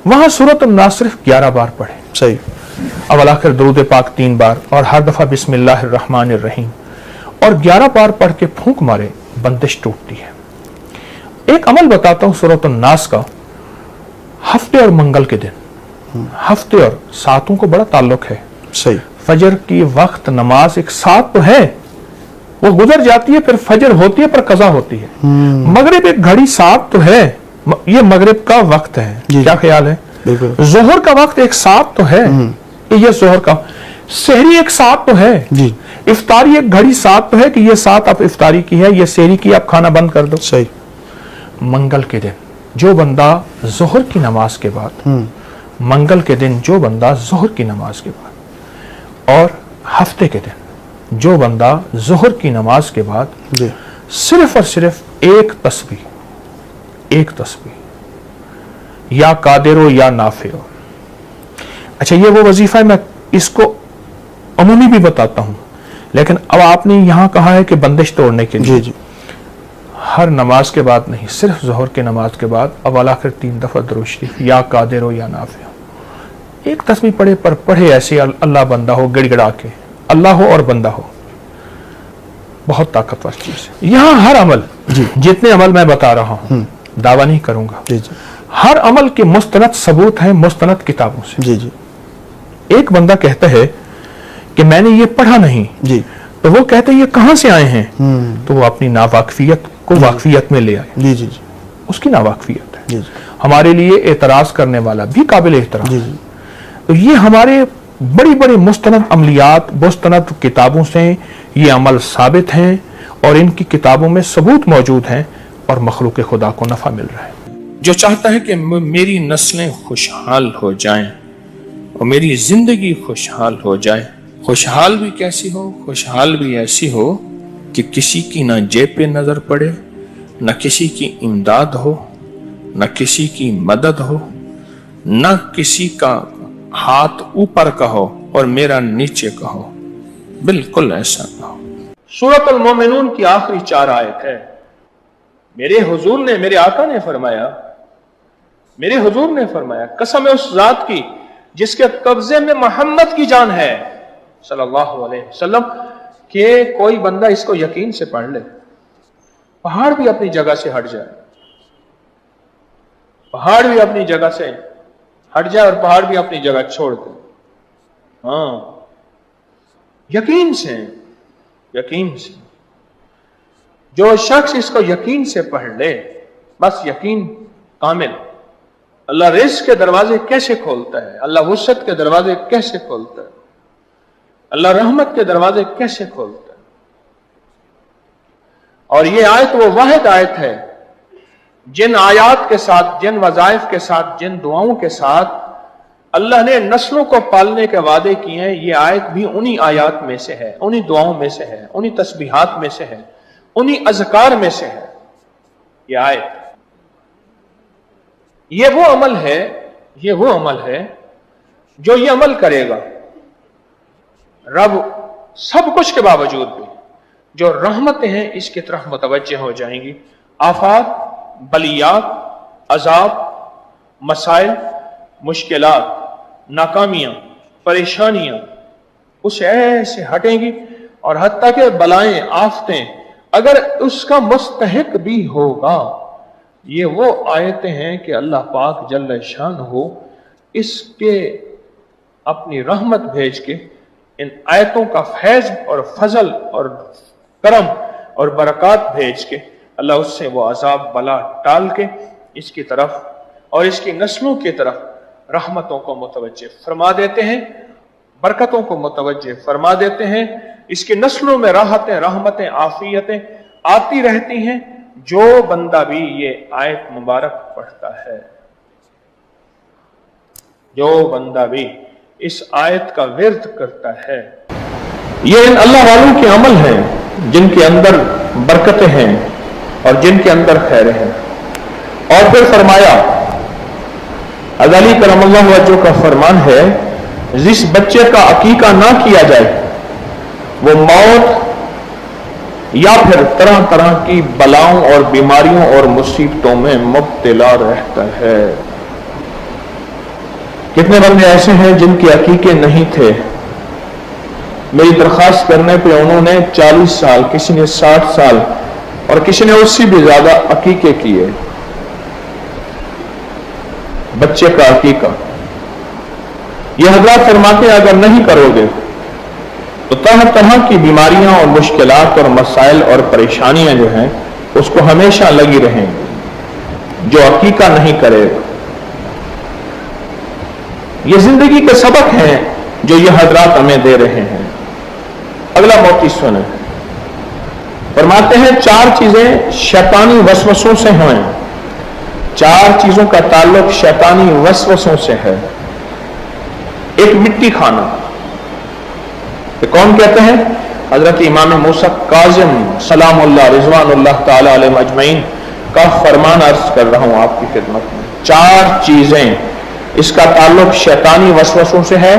वहां सूरत अन्नास सिर्फ 11 बार पढ़े, صحیح. अवल आखिर दरूद पाक 3 बार और हर दफा बिस्मिल्लाहिर्रहमानिर्रहीम और 11 बार पढ़ के फूंक मारे, बंदिश टूटती है. एक अमल बताता हूं सूरत अन्नास का. हफ्ते और मंगल के दिन, हफ्ते और सातों को बड़ा ताल्लुक है. صحیح. फजर की वक्त नमाज एक सात तो है, वो गुजर जाती है, फिर फजर होती है पर कजा होती है. मगरिब एक घड़ी सात तो है, ये मगरिब का वक्त है. क्या ख्याल है? बिल्कुल. जोहर का वक्त एक सात तो है, ये जोहर का. सहरी एक सात तो है जी. इफ्तारी एक घड़ी सात तो है कि ये सात आप इफ्तारी की है, ये सहरी की, आप खाना बंद कर दो. صحیح. मंगल के दिन जो बंदा जोहर की नमाज के बाद, मंगल के दिन जो बंदा जोहर की नमाज के बाद, और हफ्ते के दिन जो बंदा जोहर की नमाज के बाद जी. सिर्फ और सिर्फ एक तस्बीह या कादिरो या नाफिरो. अच्छा, ये वो वजीफा है, मैं इसको अमूमी भी बताता हूं, लेकिन अब आपने यहां कहा है कि बंदिश तोड़ने के लिए. जी जी. हर नमाज के बाद नहीं, सिर्फ जोहर के नमाज के बाद अव्वल आखिर 3 दफा दुरूद शरीफ या कादिरो या नाफिरो. एक तस्बीह पढ़े, पर पढ़े ऐसे अल्लाह बंदा हो, गिड़गिड़ा के, अल्लाह हो और बंदा हो. बहुत ताकतवर चीज है. यहां हर अमल, जितने अमल मैं बता रहा हूं, दावा नहीं करूंगा, जी जी. हर अमल के मुस्तनद सबूत हैं मुस्तनद किताबों से. जी जी. एक बंदा कहता है कि मैंने ये पढ़ा नहीं, जी. तो वो कहते हैं ये कहां से आए हैं, तो वो अपनी नावाकफियत को वाकफियत में ले आए. जी जी जी. उसकी नावाकफियत है. जी जी. हमारे लिए एतराज करने वाला भी काबिल एहतराम. जी जी. तो ये हमारे बड़ी बड़ी मुस्तनद अमलियात, मुस्तनद किताबों से ये अमल साबित हैं, और इनकी किताबों में सबूत मौजूद हैं, और मखलूक खुदा को नफा मिल रहा है. जो चाहता है कि मेरी नस्लें खुशहाल हो जाएं और मेरी जिंदगी खुशहाल हो जाए, खुशहाल भी कैसी हो, खुशहाल भी ऐसी हो कि किसी की ना जेब पे नजर पड़े, न किसी की इमदाद हो, न किसी की मदद हो, न किसी का हाथ ऊपर का हो और मेरा नीचे का हो. बिल्कुल ऐसा ना हो. सूरत अल-मोमिनून की आखिरी 4 आयत है. मेरे हुजूर ने, मेरे आका ने फरमाया, मेरे हुजूर ने फरमाया, कसम है उस जात की जिसके कब्जे में मोहम्मद की जान है सल्लल्लाहु अलैहि वसल्लम, कि कोई बंदा इसको यकीन से पढ़ ले, पहाड़ भी अपनी जगह से हट जाए, पहाड़ भी अपनी जगह से हट जाए और पहाड़ भी अपनी जगह छोड़ दे. हाँ, यकीन से, यकीन से. जो शख्स इसको यकीन से पढ़ ले, बस यकीन कामिल. अल्लाह रिज़्क़ के दरवाजे कैसे खोलता है, अल्लाह वुसअत के दरवाजे कैसे खोलता है, अल्लाह रहमत के दरवाजे कैसे खोलता है. और ये आयत वो वाहिद आयत है जिन आयात के साथ, जिन वज़ाइफ के साथ, जिन दुआओं के साथ अल्लाह ने नस्लों को पालने के वादे किए हैं. ये आयत भी उन्हीं आयात में से है, उन्हीं दुआओं में से है, उन्हीं तस्बीहात में से है, उन्हीं अज़कार में से है. ये आयत, ये वो अमल है, ये वो अमल है जो ये अमल करेगा, रब सब कुछ के बावजूद भी जो रहमतें हैं इसकी तरफ मुतवज्जे हो जाएंगी. आफात, बलियात, अजाब, मसाइल, मुश्किलात, नाकामियां, परेशानियां उसे ऐसे हटेंगी, और हत्ता के बलाएं, आफतें अगर उसका मुस्तहिक भी होगा. ये वो आयतें हैं कि अल्लाह पाक जल्ल शान हो इसके अपनी रहमत भेज के, इन आयतों का फैज और फजल और करम और बरकत भेज के अल्लाह उससे वो अजाब बला टाल के इसकी तरफ और इसकी नस्लों की तरफ रहमतों को मुतवज्जे फरमा देते हैं, बरकतों को मुतवज्जे फरमा देते हैं. इसकी नस्लों में राहतें, रहमतें, आफियतें आती रहती हैं जो बंदा भी ये आयत मुबारक पढ़ता है. जो बंदा भी इस आयत का विर्द करता है, ये इन अल्लाह वालों के अमल हैं जिनके अंदर बरकतें हैं और जिनके अंदर खैरें हैं. और फिर फरमाया, अली करमल्लाहु वजहू का फरमान है, जिस बच्चे का अकीका ना किया जाए वो मौत या फिर तरह तरह की बलाओं और बीमारियों और मुसीबतों में मुब्तला रहता है. कितने बंदे ऐसे हैं जिनके अकीके नहीं थे, मेरी दरखास्त करने पे उन्होंने 40 साल, किसी ने 60 साल और किसी ने उससे भी ज्यादा अकीके किए, बच्चे का अकीका। ये हजरत फरमाते हैं अगर नहीं करोगे तो तरह तरह की बीमारियां और मुश्किलात और मसाइल और परेशानियां जो हैं उसको हमेशा लगी रहेंगी जो अकीका नहीं करेगा। ये जिंदगी के सबक हैं जो ये हजरत हमें दे रहे हैं। अगला मोती सुने, फरमाते हैं 4 चीजें शैतानी वसवसों से हैं। 4 चीजों का ताल्लुक शैतानी वसवसों से है। एक मिट्टी खाना, तो कौन कहते हैं? हजरत इमाम मूसा काजिम सलामुल्लाह रिजवानुल्लाह ताला अलैहि अजमईन का फरमान अर्ज कर रहा हूं आपकी खिदमत में। 4 चीजें इसका ताल्लुक शैतानी वसवसों से है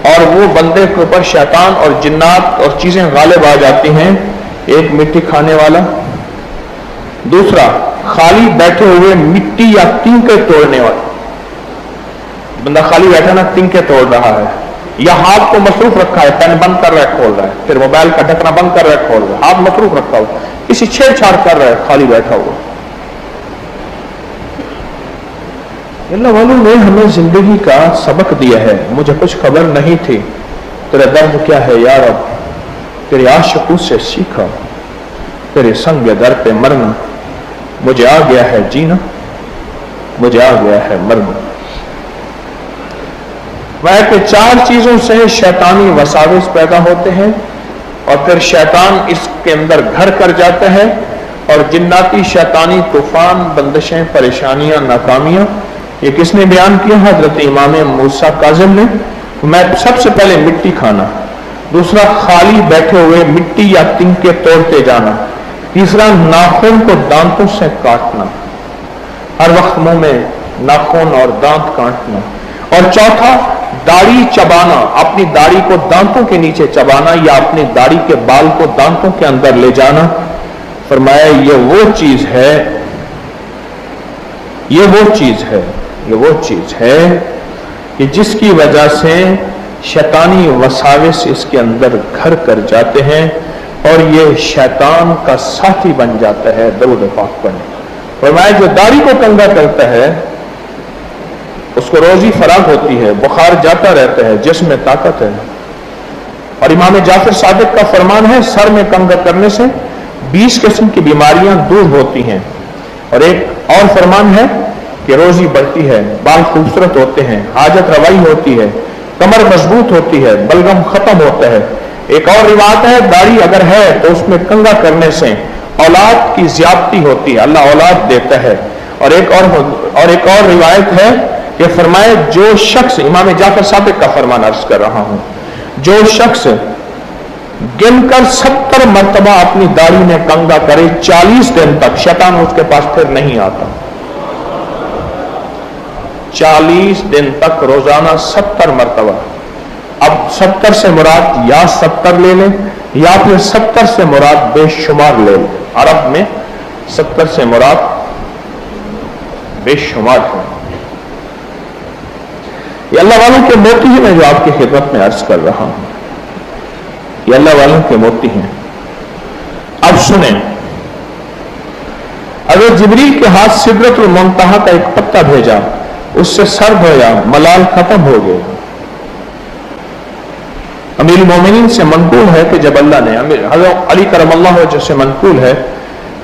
और वो बंदे के ऊपर शैतान और जिन्नात और चीजें गालिब आ जाती हैं। एक मिट्टी खाने वाला, दूसरा खाली बैठे हुए मिट्टी या तिनके तोड़ने वाला, बंदा खाली बैठा ना तिनके तोड़ रहा है या हाथ को मसरूफ रखा है, पेन बंद कर रहा है खोल रहा है, फिर मोबाइल का ढकना बंद कर रहा है खोल रहा है, हाथ मसरूफ रखा हुआ, किसी छेड़छाड़ कर रहा है खाली बैठा हुआ। अल्लाह वालों ने हमें जिंदगी का सबक दिया है। मुझे कुछ खबर नहीं थी, तेरा दर्द क्या है यार, अब तेरे आशिकों से सीखा, तेरे संग दर पे मरना, मुझे आ गया है जीना, मुझे आ गया है मरना। वह कि 4 चीजों से शैतानी वसाविस पैदा होते हैं और फिर शैतान इसके अंदर घर कर जाता है और जिन्नाती शैतानी तूफान, बंदिशें, परेशानियां, नाकामियां, ये किसने बयान किया? हजरत इमाम मूसा काजिम ने। मैं सबसे पहले मिट्टी खाना, दूसरा खाली बैठे हुए मिट्टी या तिनके तोड़ते जाना, तीसरा नाखून को दांतों से काटना, हर वक्त मुंह में नाखून और दांत काटना, और चौथा दाढ़ी चबाना, अपनी दाढ़ी को दांतों के नीचे चबाना या अपनी दाढ़ी के बाल को दांतों के अंदर ले जाना। फरमाया ये वो चीज है, ये वो चीज है, ये वो चीज है कि जिसकी वजह से शैतानी वसाविस इसके अंदर घर कर जाते हैं और ये शैतान का साथी बन जाता है। दरूद पाक पढ़ें। फरमाया जो दाढ़ी को कंगा करता है उसको रोजी फराग होती है, बुखार जाता रहता है, जिस्म में ताकत है। और इमाम जाफर सादिक का फरमान है सर में कंगा करने से 20 किस्म की बीमारियां दूर होती हैं। और एक और फरमान है कि रोजी बढ़ती है, बाल खूबसूरत होते हैं, हाजत रवाई होती है, कमर मजबूत होती है, बलगम खत्म होता है। एक और रिवायत है दाढ़ी अगर है तो उसमें कंगा करने से औलाद की ज्यादती होती है, अल्लाह औलाद देता है। और एक और रिवायत है कि फरमाए जो शख्स, इमाम जाफर सादिक का फरमान अर्ज कर रहा हूं, जो शख्स गिनकर 70 मरतबा अपनी दाढ़ी में कंगा करे 40 दिन तक, शैतान उसके पास फिर नहीं आता। 40 दिन तक रोजाना 70 मरतबा। अब 70 से मुराद या 70 ले लें या फिर 70 से मुराद बेशुमार ले लें। अरब में 70 से मुराद बेशुमार है। ये अल्लाह वालों के मोती हैं, मैं जो आपकी खिदमत में अर्ज कर रहा हूं, ये अल्लाह वालों के मोती हैं। अब सुने, अगर जिब्रील के हाथ सिदरतुल मुंतहा का एक पत्ता भेजा, उससे सर धोया, मलाल खत्म हो गया। अमीर मोमिनीन से मनकूल है कि जब अल्लाह ने, हज़रत अली करमल्लाहु वजह से मनकूल है,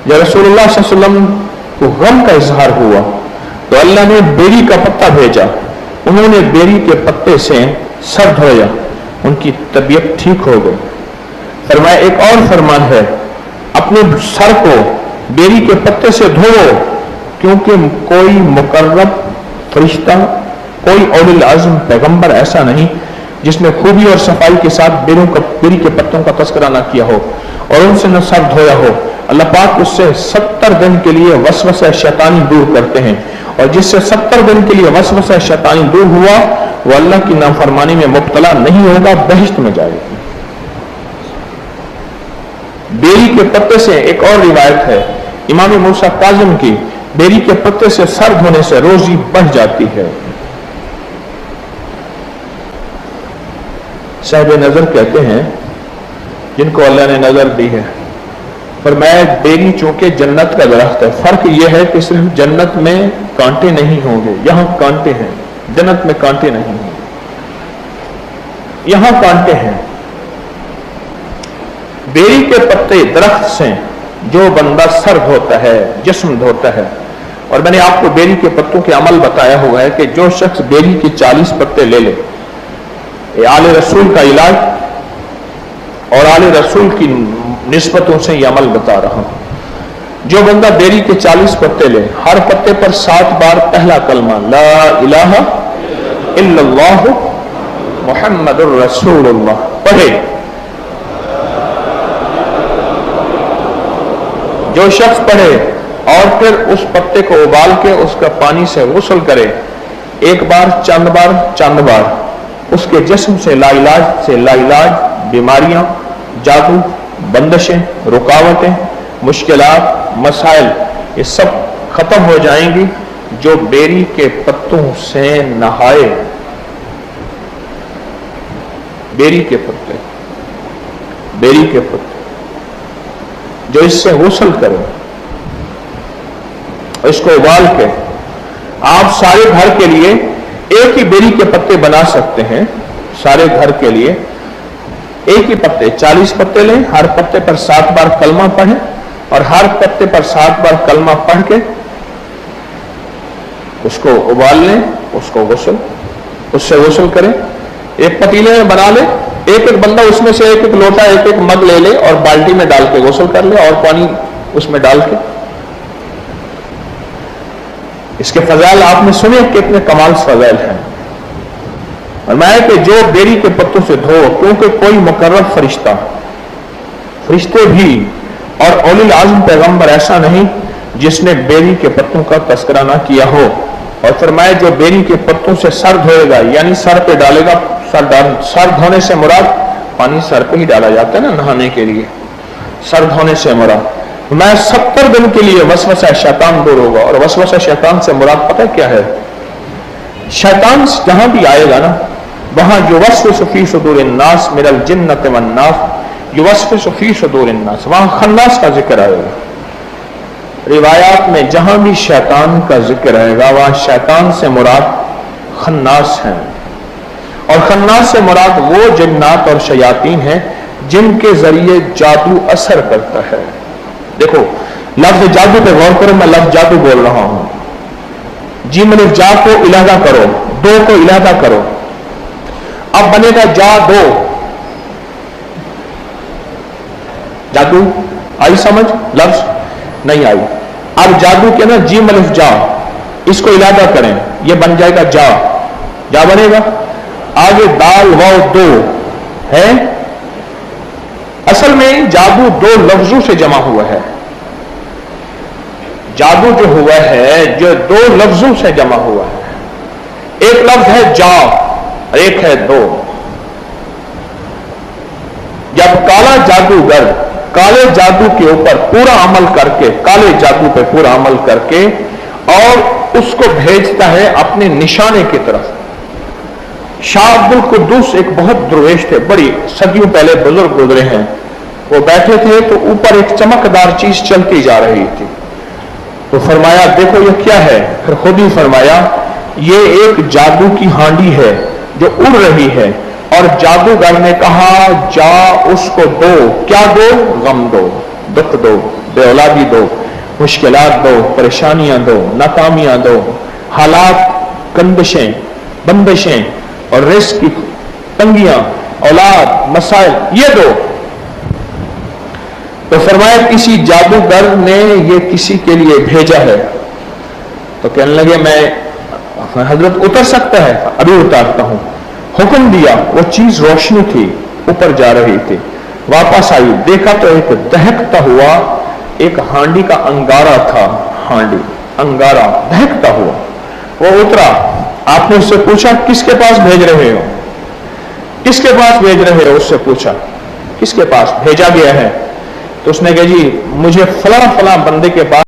जब रसूलुल्लाह सल्लल्लाहु अलैहि वसल्लम को गम का इजहार हुआ तो अल्लाह ने बेरी का पत्ता भेजा, उन्होंने बेरी के पत्ते से सर धोया, उनकी तबीयत ठीक हो गई। फरमाया एक और फरमान है, अपने सर को बेरी के पत्ते से धो, क्योंकि कोई मुकर्रब फरिश्ता, कोई औलिल आज़म पैगंबर ऐसा नहीं जिसने खूबी और सफाई के साथ बेरी के पत्तों का तस्करा ना किया हो और उनसे न सर धोया हो। अल्लाह पाक उससे 70 दिन के लिए वसवसा शैतानी दूर करते हैं, और जिससे 70 दिन के लिए वसवसा शैतानी दूर हुआ वो अल्लाह की नाफरमानी में मुब्तला नहीं होगा, बहिश्त में जाएगा। बेरी के पत्ते से एक और रिवायत है इमाम मूसा काजिम की, बेरी के पत्ते से सर धोने से रोजी बढ़ जाती है। साहिब नजर कहते हैं, जिनको अल्लाह ने नजर दी है, फरमाया बेरी चूंकि जन्नत का दरख्त है, फर्क यह है कि सिर्फ जन्नत में कांटे नहीं होंगे, यहां कांटे हैं, जन्नत में कांटे नहीं होंगे, यहां कांटे हैं। बेरी के पत्ते दरख्त से जो बंदा सर धोता है, जिस्म धोता है, और मैंने आपको बेरी के पत्तों के अमल बताया हुआ है कि जो शख्स बेरी के 40 पत्ते ले ले, ये आले रसूल का इलाज और आले रसूल की निस्बतों से ये अमल बता रहा हूं। जो बंदा बेरी के 40 पत्ते ले, हर पत्ते पर 7 बार पहला कलमा ला इलाहा इल्लल्लाह मुहम्मदुर रसूलुल्लाह पढ़े, जो शख्स पढ़े और फिर उस पत्ते को उबाल के उसका पानी से गुस्ल करे, एक बार चंद बार, उसके जिस्म से लाइलाज बीमारियां, जादू, बंदिशें, रुकावटें, मुश्किलात, मसाइल, ये सब खत्म हो जाएंगी जो बेरी के पत्तों से नहाए। बेरी के पत्ते जो इससे गुस्ल करे, इसको उबाल के आप सारे घर के लिए एक ही बेरी के पत्ते बना सकते हैं। सारे घर के लिए एक ही पत्ते, 40 पत्ते लें, हर पत्ते पर 7 बार कलमा पढ़ें और हर पत्ते पर 7 बार कलमा पढ़ के उसको उबाल लें, उसको उससे गुस्ल करें। एक पतीले में बना ले, एक बंदा उसमें से एक लोटा, एक मग ले ले और बाल्टी में डाल के गुस्ल कर ले और पानी उसमें डाल के। इसके फजाइल आपने सुने, कितने कमाल फजाइल हैं। और मैं कि जो बेरी के पत्तों से धो, क्योंकि कोई मुकर्रर फरिश्ते भी और औलिल आज़म पैगंबर ऐसा नहीं जिसने बेरी के पत्तों का तस्करा ना किया हो। और फरमाया जो बेरी के पत्तों से सर धोएगा, यानी सर पे डालेगा, सर धोने से मुराद पानी सर पे ही डाला जाता है ना नहाने के लिए, सर धोने से मुराद मैं 70 दिन के लिए वसवसा शैतान दूर होगा। और वसवसा शैतान से मुराद पता है क्या है? शैतान जहां भी आएगा ना, वहां युवस्विसु फी सुदूरिन्नास मिनल जिन्नति वन्नास, युवस्विसु फी सुदूरिन्नास, वहां खन्नास का जिक्र आएगा। रिवायात में जहां भी शैतान का जिक्र आएगा वहां शैतान से मुराद खन्नास है। और खन्नास से मुराद वो जिन्नात और शयातीन हैं जिनके जरिए जादू असर करता है। देखो लफ्ज जादू पे गौर करो, मैं लफ्ज जादू बोल रहा हूं। जी मैंने जा को इलादा करो, दो को इलादा करो, अब बनेगा जा दो। जादू आई समझ? लफ्ज नहीं आई। अब जादू के ना जी मलिफ जा, इसको इलादा करें, ये बन जाएगा जा बनेगा। आगे दाल वाव दो है, असल में जादू 2 लफ्जों से जमा हुआ है। जादू जो हुआ है जो 2 लफ्जों से जमा हुआ है। एक लफ्ज है जा, एक है दो। जब काला जादूगर काले जादू के ऊपर पूरा अमल करके, काले जादू पे पूरा अमल करके और उसको भेजता है अपने निशाने की तरफ। शाह अब्दुल कुद्दूस एक बहुत दरवेश थे, बड़ी सदियों पहले बुजुर्ग गुजरे हैं। वो बैठे थे तो ऊपर एक चमकदार चीज चलती जा रही थी, तो फरमाया देखो ये क्या है? फिर खुद ही फरमाया ये एक जादू की हांडी है जो उड़ रही है। और जादूगर ने कहा जा उसको दो। क्या दो? गम दो, दुख दो, बेऔलादी दो, मुश्किलात दो, परेशानियां दो, नाकामियां दो, हालात, कंदिशें, बंदिशें और रिस्क की तंगियां, औलाद, मसाइल, ये दो। तो फरमाया किसी जादूगर ने ये किसी के लिए भेजा है। तो कहने लगे मैं हजरत उतर सकता है? अभी उतारता हूं। हुक्म दिया, वो चीज रोशनी थी, ऊपर जा रही थी, वापस आई, देखा तो एक दहकता हुआ एक हांडी का अंगारा था। हांडी अंगारा दहकता हुआ, वो उतरा। आपने उससे पूछा किसके पास भेज रहे हो? किसके पास भेज रहे हो? उससे पूछा किसके पास भेजा गया है? तो उसने कहा जी मुझे फला फला बंदे के पास